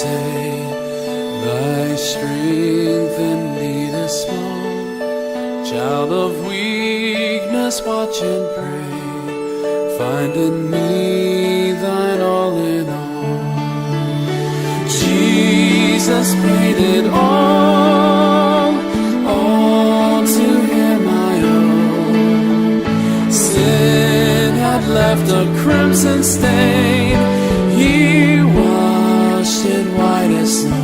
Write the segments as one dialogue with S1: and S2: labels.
S1: say, thy strength indeed is small. Child of weakness, watch and pray. Find in me thine all in all. Jesus paid it all to him I owe. Sin had left a crimson stain, he washed it white as snow.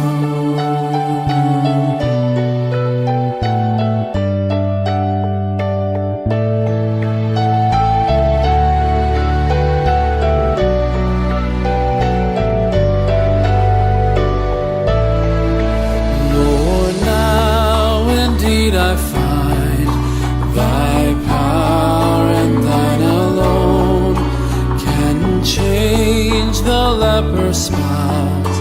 S1: I find thy power and thine alone can change the leper's smiles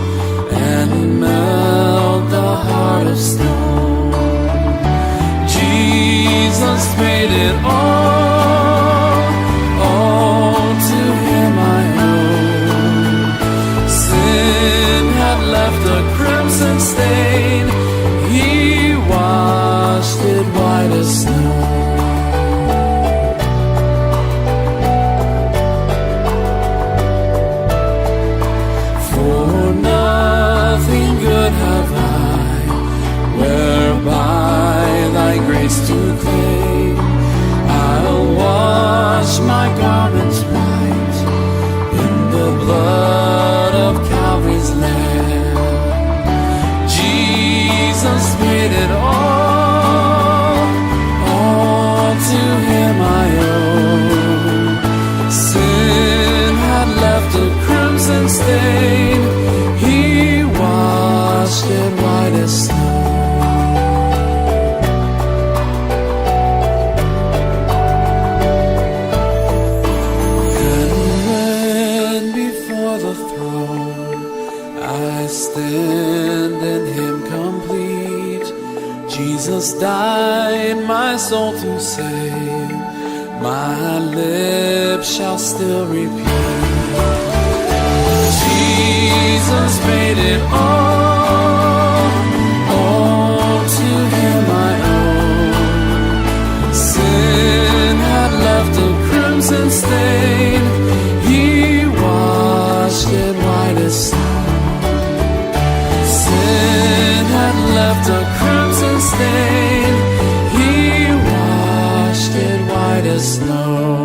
S1: and melt the heart of stone. Jesus paid it all to him I owe. Sin had left a crimson stain, he washed it white as snow. For nothing good have I, whereby thy grace to claim. I'll wash my garments white in the blood of Calvary's Lamb. Jesus paid it all to him I owe. Sin had left a crimson stain, he washed it white as snow. And when before the throne I stand in him complete, Jesus died my soul to save, my lips shall still repeat. Jesus paid it all to him I owe. Sin had left a crimson stain, he washed it white as snow. Sin had left a crimson stain, he washed it white as snow.